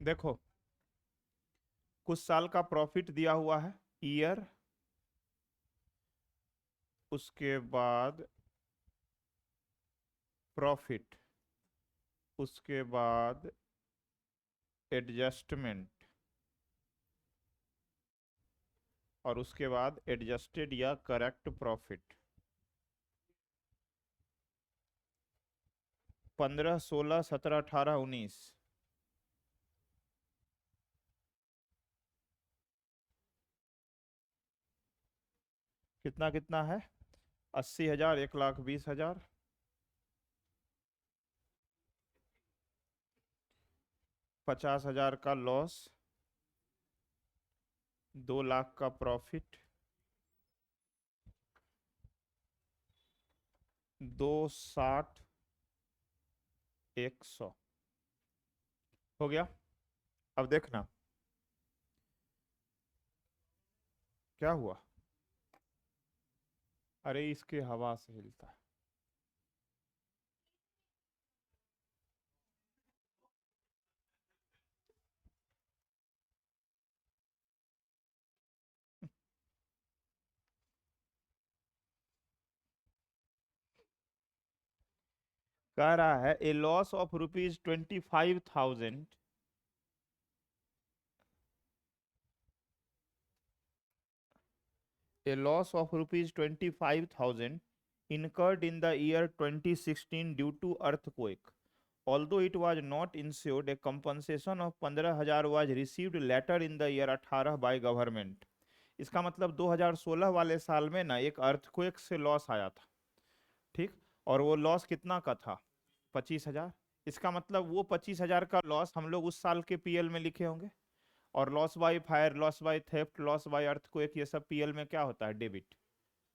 देखो, कुछ साल का प्रॉफिट दिया हुआ है, ईयर, उसके बाद प्रॉफिट, उसके बाद एडजस्टमेंट, और उसके बाद एडजस्टेड या करेक्ट प्रॉफिट। 15, 16, 17, 18, 19। कितना कितना है? 80,000, 1,20,000, 50,000 का लॉस, 2 लाख का प्रॉफिट, 260, 100। हो गया। अब देखना क्या हुआ। अरे इसके हवा से हिलता है। कह रहा है ए loss of ₹25,000, a loss of ₹25,000 incurred in the year 2016 due to earthquake. Although it was not insured, a compensation of 15,000 was received later in the year 18 by government. इसका मतलब 2016 वाले साल में ना एक अर्थक्वेक से लॉस आया था, ठीक। और वो लॉस कितना का था? 25,000। इसका मतलब वो 25,000 का लॉस हम लोग उस साल के पीएल में लिखे होंगे। और loss by fire, loss by theft, loss by earthquake, ये सब पीएल में क्या होता है? डेबिट।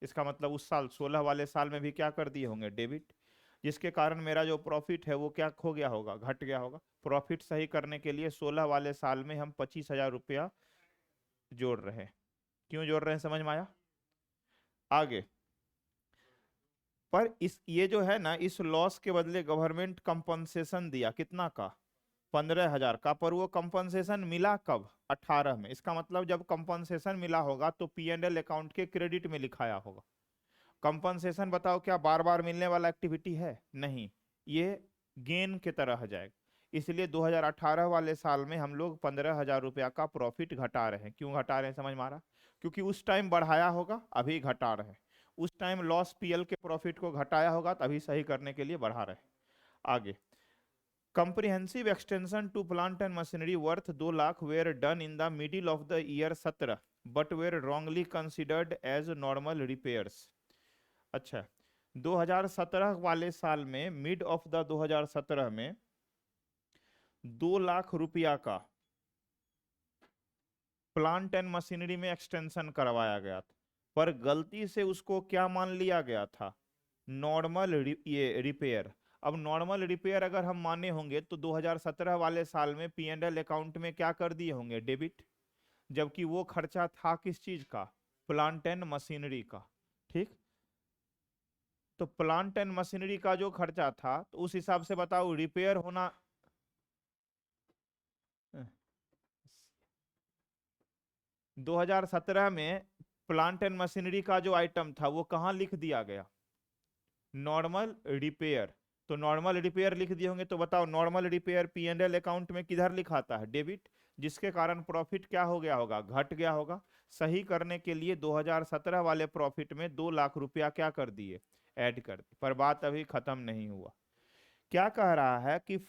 इसका मतलब उस साल 16 वाले साल में भी क्या कर दिए होंगे? डेबिट। जिसके कारण मेरा जो प्रॉफिट है वो क्या खो गया होगा? घट गया होगा। प्रॉफिट सही करने के लिए 16 वाले साल में हम 25,000 रुपया जोड़ रहे हैं। क्यों जोड़ रहे हैं, समझ में आया? आगे, पर इस ये जो है ना, इस लॉस के बदले गवर्नमेंट कंपनसेशन दिया, कितना का? 15,000 का। पर वो कंपनसेशन मिला कब? 18 में। इसका मतलब जब कंपनसेशन मिला होगा तो पी&एल अकाउंट के क्रेडिट में लिखाया होगा। कंपनसेशन बताओ क्या बार बार मिलने वाला एक्टिविटी है? नहीं, ये गेन की तरह जाएगा। इसलिए 2018 वाले साल में हम लोग 15,000 रुपया का प्रॉफिट घटा रहे हैं। क्यों घटा रहे हैं, समझ में आ रहा? क्योंकि उस टाइम बढ़ाया होगा, अभी घटा रहे हैं। उस टाइम लॉस पीएल के प्रॉफिट को घटाया होगा, तभी सही करने के लिए बढ़ा रहे हैं। आगे, comprehensive extension to plant and machinery worth 2 lakh were done in the middle of the year 17 but were wrongly considered as normal repairs. अच्छा, 2017 वाले साल में, मिड ऑफ द 2017 में 2 लाख रुपया का प्लांट एंड मशीनरी में एक्सटेंशन करवाया गया था, पर गलती से उसको क्या मान लिया गया था? नॉर्मल ये रिपेयर। अब नॉर्मल रिपेयर अगर हम माने होंगे तो 2017 वाले साल में पी&एल अकाउंट में क्या कर दिए होंगे? डेबिट। जबकि वो खर्चा था किस चीज का? प्लांट एंड मशीनरी का, ठीक। तो प्लांट एंड मशीनरी का जो खर्चा था, तो उस हिसाब से बताओ रिपेयर होना। 2017 में प्लांट एंड मशीनरी का जो आइटम था वो कहाँ लिख दिया गया? Normal repair. तो नॉर्मल रिपेयर लिख दिए होंगे, तो बताओ नॉर्मल रिपेयर पी&एल अकाउंट में किधर लिखाता है? डेबिट। जिसके कारण प्रॉफिट क्या हो गया होगा? घट गया होगा। सही करने के लिए 2017 वाले प्रॉफिट में 2 लाख रुपया क्या कर दिए? ऐड कर दिए। पर बात अभी खत्म नहीं हुआ। क्या कह रहा है कि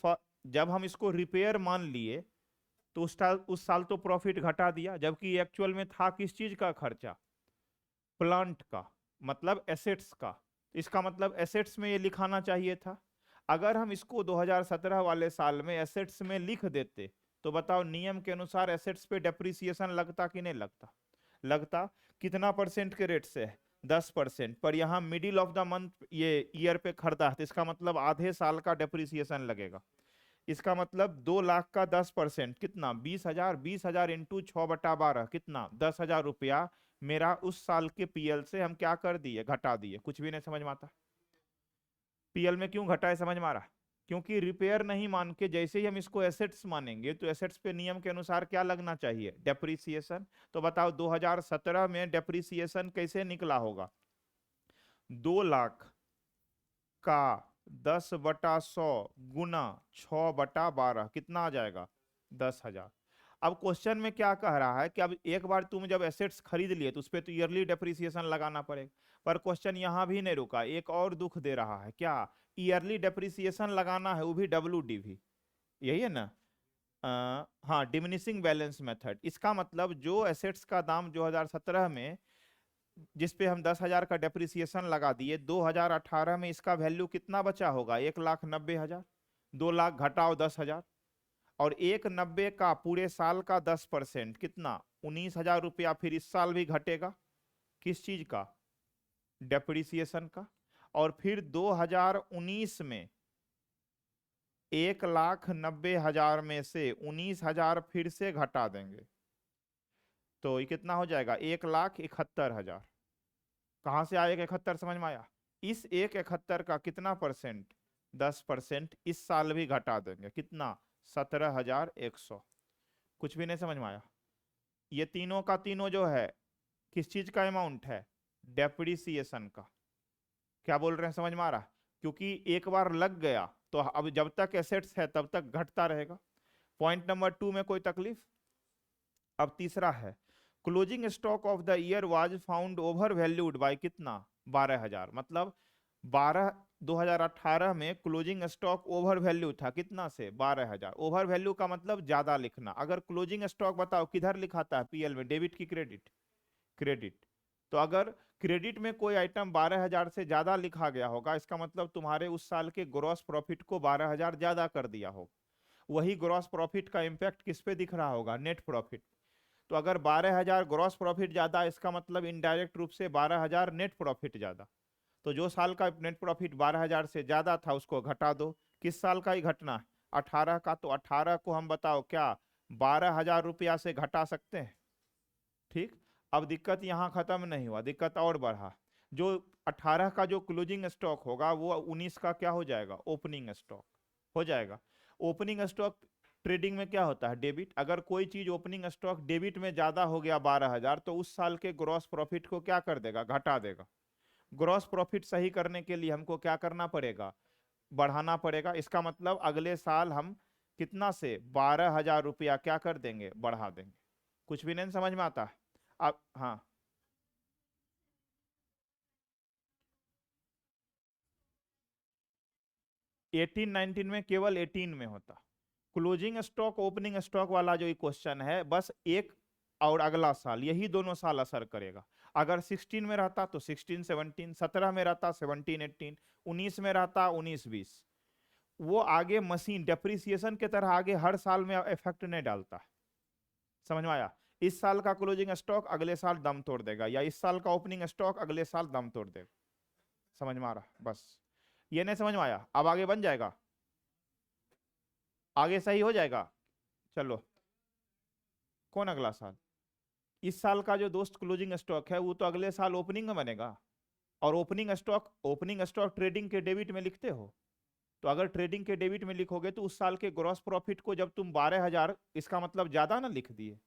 जब हम इसको रिपेयर मान लिए तो उस साल तो प्रॉफिट घटा दिया, जबकि एक्चुअल में था किस चीज का खर्चा? प्लांट का, मतलब एसेट्स का। इसका मतलब एसेट्स में ये लिखाना चाहिए था। अगर हम इसको 2017 वाले साल में एसेट्स में लिख देते तो बताओ नियम के अनुसार एसेट्स पे डेप्रिसिएशन लगता कि नहीं लगता? लगता। कितना परसेंट के रेट से है? 10%। पर यहाँ मिडिल ऑफ द मंथ ये ईयर पे खरीदा है, तो इसका मतलब आधे साल का डेप्रिसिएशन लगेगा। इसका मतलब 2 लाख का 10% कितना? 20,000। 20,000 इंटू 6/12 कितना? 10,000 रुपया मेरा उस साल के पीएल से हम क्या कर दिए? घटा दिए। कुछ भी नहीं समझ में आता। पीएल में क्यों घटा है, समझ में आ रहा? क्योंकि रिपेयर नहीं मान के जैसे ही हम इसको एसेट्स मानेंगे तो एसेट्स पे नियम के अनुसार क्या लगना चाहिए, डेप्रिसिएशन। तो बताओ 2017 में डेप्रिसिएशन कैसे निकला होगा, 2 लाख का 10/100 गुना 6/12 कितना आ जाएगा, 10,000। अब क्वेश्चन में क्या कह रहा है कि अब एक बार तुम जब एसेट्स खरीद लिए तो उस पर तो ईयरली डेप्रिसिएशन लगाना पड़ेगा। पर क्वेश्चन यहां भी नहीं रुका, एक और दुख दे रहा है, क्या, ईयरली डेप्रिसिएशन लगाना है, वो भी WDV, यही है ना। हाँ, डिमिनिशिंग बैलेंस मेथड। इसका मतलब जो एसेट्स का दाम 2017 में जिसपे हम 10,000 का डेप्रिसिएशन लगा दिए, 2018 में इसका वैल्यू कितना बचा होगा, 1,90,000। 2 लाख घटाओ 10,000, और 1,90 का पूरे साल का 10% कितना, 19,000 रुपया फिर इस साल भी घटेगा, किस चीज का, डेप्रिसिएशन का। और फिर 2019 में 1,90,000 में से 19,000 फिर से घटा देंगे, तो ये कितना हो जाएगा, 1,71,000। कहां से आएगा 71, समझ में आया। इस 1,71 का कितना परसेंट, 10% इस साल भी घटा देंगे, कितना, 17,100। कुछ भी नहीं समझ में आया। ये तीनों का तीनों जो है किस चीज का अमाउंट है, डेप्रिसिएशन का। क्या बोल रहे हैं, समझ में आ रहा, क्योंकि एक बार लग गया तो अब जब तक एसेट्स है तब तक घटता रहेगा। पॉइंट नंबर 2 में कोई तकलीफ। अब तीसरा है, closing stock of the year was found over valued bye कितना, 12,000। मतलब 2018 में क्लोजिंग स्टॉक ओवर वैल्यू था कितना से, 12,000। ओवर वैल्यू का मतलब ज्यादा लिखना। अगर क्लोजिंग स्टॉक बताओ किधर लिखाता है, PL में, डेबिट की क्रेडिट, क्रेडिट। तो अगर क्रेडिट में कोई आइटम 12,000 से ज्यादा लिखा गया होगा, इसका मतलब तुम्हारे उस साल के ग्रॉस प्रॉफिट को 12,000 ज्यादा कर दिया होगा। वही ग्रॉस प्रॉफिट का इंपैक्ट किस पे दिख रहा होगा, नेट प्रॉफिट। तो अगर 12,000 ग्रॉस प्रॉफिट ज्यादा, इसका मतलब इनडायरेक्ट रूप से 12,000 नेट प्रॉफिट ज्यादा। तो जो साल का नेट प्रॉफिट 12,000 से ज्यादा था उसको घटा दो। किस साल का ही घटना है, 18 का। तो 18 को हम बताओ क्या 12,000 रुपया से घटा सकते हैं, ठीक। अब दिक्कत यहां खत्म नहीं हुआ, दिक्कत और बढ़ा। जो 18 का जो क्लोजिंग स्टॉक होगा वो 19 का क्या हो जाएगा, ओपनिंग स्टॉक हो जाएगा। ओपनिंग स्टॉक ट्रेडिंग में क्या होता है, डेबिट। अगर कोई चीज ओपनिंग स्टॉक डेबिट में ज्यादा हो गया 12,000 तो उस साल के ग्रॉस प्रॉफिट को क्या कर देगा, घटा देगा। ग्रॉस प्रॉफिट सही करने के लिए हमको क्या करना पड़ेगा, बढ़ाना पड़ेगा। इसका मतलब अगले साल हम कितना से 12,000 रुपया क्या कर देंगे, बढ़ा देंगे। कुछ भी नहीं समझ में आता। अब हाँ, 18-19 में, केवल 18 में होता। क्लोजिंग स्टॉक ओपनिंग स्टॉक वाला जो क्वेश्चन है, बस एक और अगला साल, यही दोनों साल असर करेगा। अगर 16 में रहता तो 16 17, 17 में रहता 17 18, 19 में रहता 19 20। वो आगे मशीन डेप्रिसिएशन के तरह आगे हर साल में इफेक्ट नहीं डालता। समझ में आया। इस साल का क्लोजिंग स्टॉक अगले साल दम तोड़ देगा, या इस साल का ओपनिंग स्टॉक अगले साल दम तोड़ देगा। समझ में आ रहा, बस ये नहीं समझ में आया। अब आगे बन जाएगा, आगे सही हो जाएगा। चलो, कौन अगला साल, इस साल का जो दोस्त क्लोजिंग स्टॉक है वो तो अगले साल ओपनिंग में बनेगा। और ओपनिंग स्टॉक ट्रेडिंग के डेबिट में लिखते हो। तो अगर ट्रेडिंग के डेबिट में लिखोगे तो उस साल के ग्रॉस प्रॉफिट को जब तुम 12,000, इसका मतलब ज्यादा ना लिख दिए,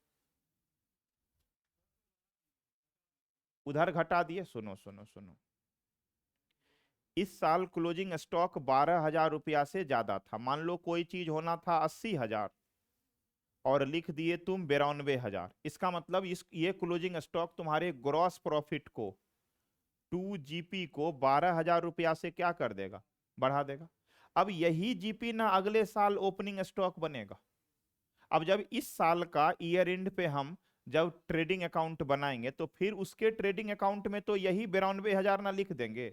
उधर घटा दिए। सुनो सुनो सुनो, इस साल क्लोजिंग स्टॉक 12,000 रुपया से ज्यादा था। मान लो कोई चीज होना था 80,000 और लिख दिए तुम 92,000। इसका मतलब इस ये क्लोजिंग स्टॉक तुम्हारे ग्रॉस प्रॉफिट को, 2GP को 12,000 रुपया से क्या कर देगा, बढ़ा देगा। अब यही GP ना अगले साल ओपनिंग स्टॉक बनेगा। अब जब इस साल का ईयर एंड पे हम जब ट्रेडिंग अकाउंट बनाएंगे तो फिर उसके ट्रेडिंग अकाउंट में तो यही 92,000 ना लिख देंगे।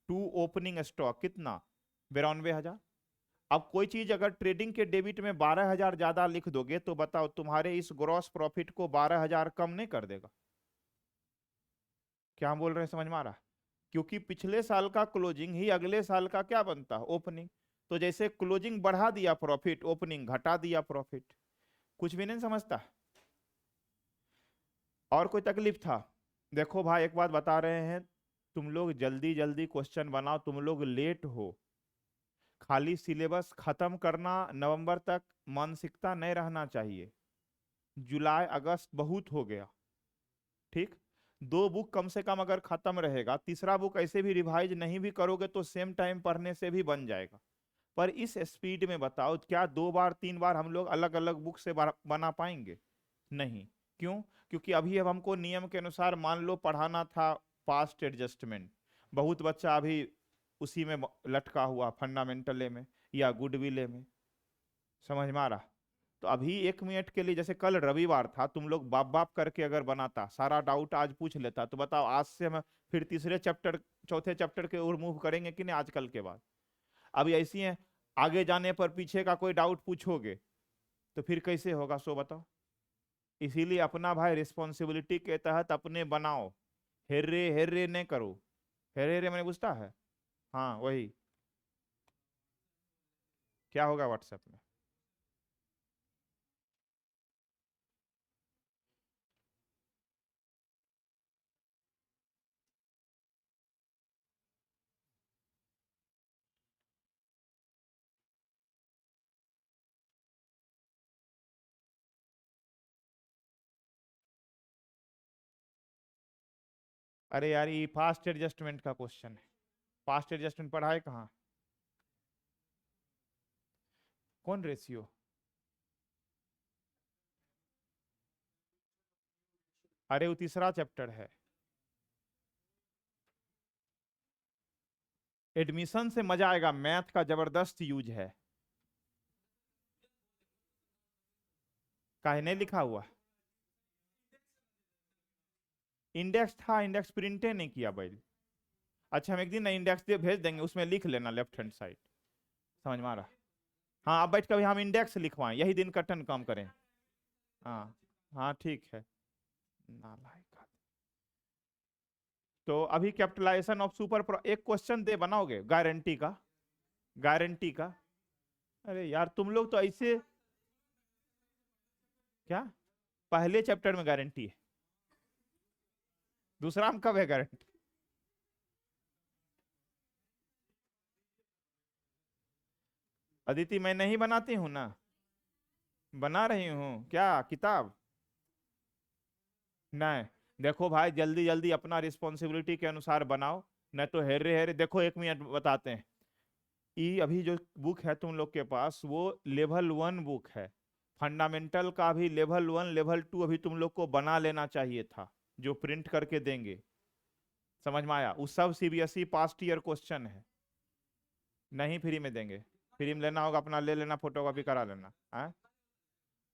टू ओपनिंग स्टॉक कितना, 92,000। अब कोई चीज अगर ट्रेडिंग के डेबिट में 12,000 ज्यादा लिख दोगे तो बताओ तुम्हारे इस ग्रॉस प्रॉफिट को 12,000 कम नहीं कर देगा। क्या हम बोल रहे हैं, समझ में आ रहा। क्योंकि पिछले साल का क्लोजिंग ही अगले साल का क्या बनता है, ओपनिंग। तो जैसे क्लोजिंग बढ़ा दिया प्रॉफिट, ओपनिंग घटा दिया प्रॉफिट। कुछ भी नहीं समझता। और कोई तकलीफ था। देखो भाई एक बात बता रहे हैं, तुम लोग जल्दी जल्दी क्वेश्चन बनाओ, तुम लोग लेट हो। खाली सिलेबस खत्म करना नवंबर तक मानसिकता नहीं रहना चाहिए। जुलाई अगस्त बहुत हो गया। ठीक, दो बुक कम से कम अगर खत्म रहेगा, तीसरा बुक ऐसे भी रिवाइज नहीं भी करोगे तो सेम टाइम पढ़ने से भी बन जाएगा। पर इस स्पीड में बताओ, क्या 2 बार 3 बार हम लोग अलग अलग बुक से बना पाएंगे? नहीं। क्यों? क्योंकि अभी अब हमको नियम के अनुसार मान लो पढ़ाना था पास्ट एडजस्टमेंट, बहुत बच्चा अभी उसी में लटका हुआ, फंडामेंटल में या गुडविल में। समझ में आ रहा? तो अभी 1 मिनट के लिए, जैसे कल रविवार था, तुम लोग बाप बाप करके अगर बनाता, सारा डाउट आज पूछ लेता, तो बताओ आज से हम फिर तीसरे चैप्टर चौथे चैप्टर के ओर मूव करेंगे कि नहीं आजकल के बाद? अभी ऐसी है, आगे जाने पर पीछे का कोई डाउट पूछोगे तो फिर कैसे होगा, सो बताओ। इसीलिए अपना भाई रिस्पॉन्सिबिलिटी के तहत अपने बनाओ, हेरे हेरे नहीं करो। हेरे हेरे मैंने पूछता है, हाँ वही। क्या होगा व्हाट्सएप में? अरे यार, ये फास्ट एडजस्टमेंट का क्वेश्चन है। फास्ट एडजस्टमेंट पढ़ा है कहाँ? कौन रेशियो? अरे वो तीसरा चैप्टर है। एडमिशन से मजा आएगा, मैथ का जबरदस्त यूज है। काहे नहीं लिखा हुआ? इंडेक्स था, इंडेक्स प्रिंटे नहीं किया भाई। अच्छा, हम एक दिन ना इंडेक्स दे भेज देंगे, उसमें लिख लेना लेफ्ट हैंड साइड। समझ में आ रहा? हाँ, अब बैठ के अभी हम इंडेक्स लिखवाएं, यही दिन का टन काम करें। हाँ हाँ ठीक है। नालायक आदमी। तो अभी कैपिटलाइजेशन ऑफ सुपर एक क्वेश्चन दे, बनाओगे गारंटी का? गारंटी का? अरे यार तुम लोग तो ऐसे। क्या? पहले चैप्टर में गारंटी है, दूसरा में कब है गारंटी? अदिति, मैं नहीं बनाती हूँ ना, बना रही हूँ क्या किताब? नहीं। देखो भाई, जल्दी जल्दी अपना रिस्पॉन्सिबिलिटी के अनुसार बनाओ, नहीं तो हेरे हेरे। देखो 1 मिनट बताते हैं। ये अभी जो बुक है तुम लोग के पास, वो लेवल 1 बुक है। फंडामेंटल का भी लेवल 1 लेवल 2 अभी तुम लोग को बना लेना चाहिए था, जो प्रिंट करके देंगे। समझ में आया? वो सब सीबीएसई पास्ट ईयर क्वेश्चन है। नहीं फ्री में देंगे। फ्री में लेना होगा अपना ले लेना, फोटोकॉपी करा लेना। हाँ,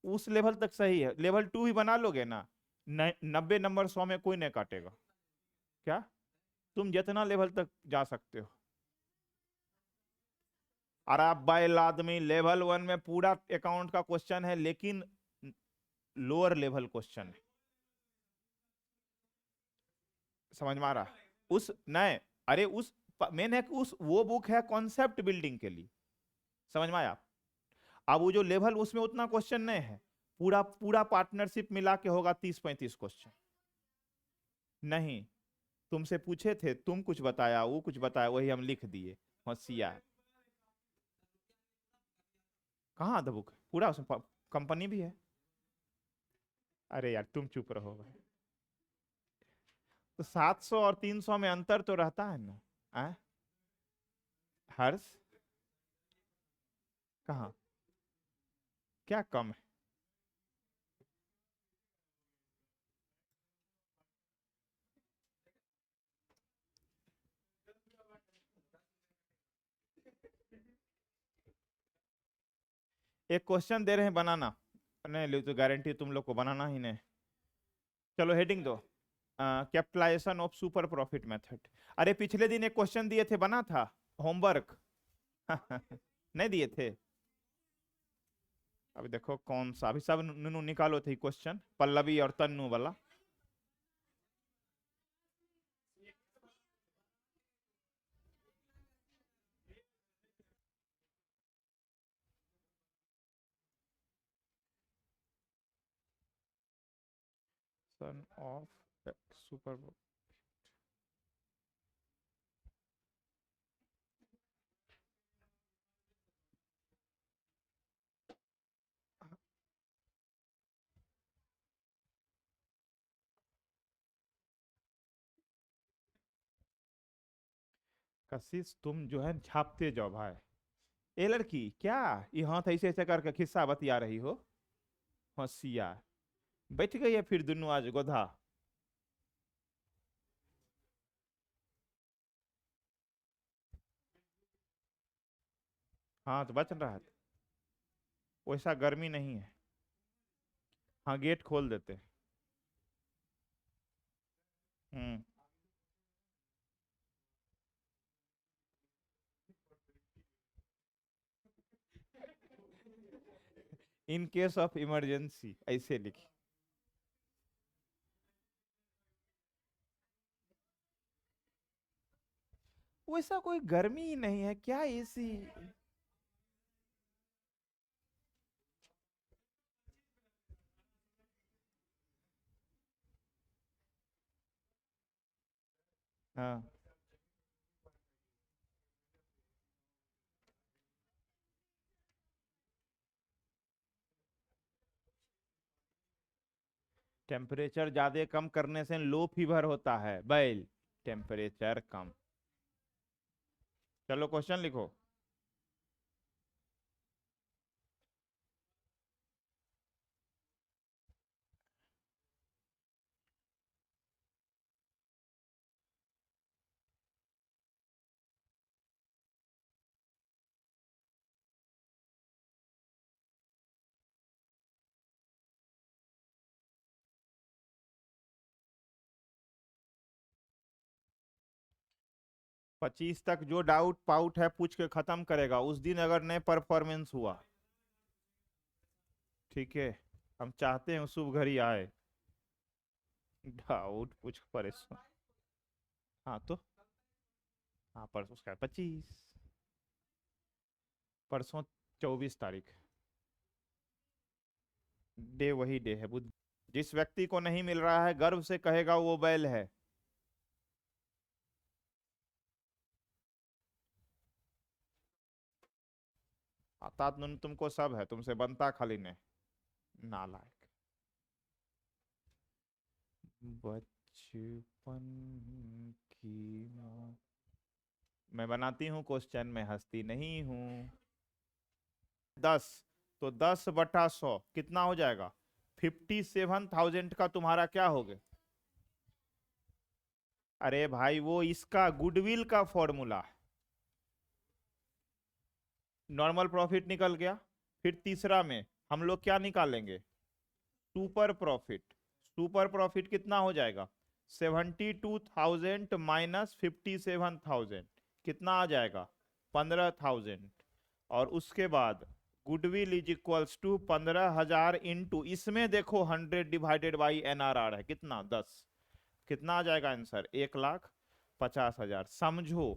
उस लेवल तक सही है, लेवल 2 ही बना लोगे ना। 90 नंबर 100 में कोई नहीं काटेगा। क्या? तुम जितना लेवल तक जा सकते हो। और आप बाइल आदमी, लेवल 1 में पूरा अकाउंट का क्वेश्चन है, लेकिन लोअर लेवल क्वेश्चन है। समझ में आ रहा? उस नए, अरे उस मेन है कि उस वो बुक है कॉन्सेप्ट बिल्डिंग के लिए। समझ में आया? अब वो जो लेवल, उसमें उतना क्वेश्चन नहीं है। पूरा पूरा पार्टनरशिप मिला के होगा 30-35 क्वेश्चन। नहीं, तुमसे पूछे थे, तुम कुछ बताया, वो कुछ बताया, वही हम लिख दिए। होशियार। कहाँ था बुक? पूरा उसमें कंपनी भी है। अरे यार तुम चुप रहो भाई। तो 700 और 300 में अंतर तो रहता है ना? आ? हर्ष, कहाँ? क्या कम है? एक क्वेश्चन दे रहे हैं बनाना, नहीं ले तो गारंटी तुम लोग को बनाना ही नहीं। चलो हेडिंग दो, capitalisation of super profit method. अरे पिछले दिन एक क्वेश्चन दिए थे, बना था होमवर्क? नहीं दिए थे? अभी देखो कौन सा, अभी सब निकालो थे क्वेश्चन, पल्लवी और तन्नू वाला। Son of super. कशिश तुम जो है छापते जाओ भाई। ए लड़की क्या, ये हाथ ऐसे ऐसे करके खिस्सा बतिया रही हो? होशियार। बैठ गई है फिर दोनों आज गोधा। हाँ तो बच रहा है। वैसा गर्मी नहीं है। हाँ गेट खोल देते। हम्म। इन केस ऑफ इमरजेंसी ऐसे लिखी। वैसा कोई गर्मी ही नहीं है क्या एसी? हाँ। टेम्परेचर ज्यादा कम करने से लो फीवर होता है बैल। टेम्परेचर कम। चलो क्वेश्चन लिखो। 25 तक जो डाउट पाउट है पूछ के खत्म करेगा, उस दिन अगर नहीं परफॉर्मेंस हुआ। ठीक है। हम चाहते हैं शुभ घड़ी आए। डाउट पूछ परेशान। हाँ तो। हाँ परसों उसका 25। परसों 24 तारीख। डे वही डे है बुध। जिस व्यक्ति को नहीं मिल रहा है गर्व से कहेगा वो बैल है। आता तुमको सब है, तुमसे बनता खाली ने। नालायक। बचपन की मैं बनाती हूँ क्वेश्चन में हंसती नहीं हूँ। 10। तो 10/100 कितना हो जाएगा? 57,000 का तुम्हारा क्या हो गया? अरे भाई वो इसका गुडविल का फॉर्मूला। नॉर्मल प्रॉफिट निकल गया। फिर तीसरा में हम लोग क्या निकालेंगे? Super profit. सुपर प्रॉफिट कितना हो जाएगा? 72,000 माइनस 57,000 कितना आ जाएगा? 15,000। और उसके बाद goodwill is equals to 15,000 into इसमें देखो 100/NRR है कितना? 10। कितना आ जाएगा आंसर? 1,50,000। समझो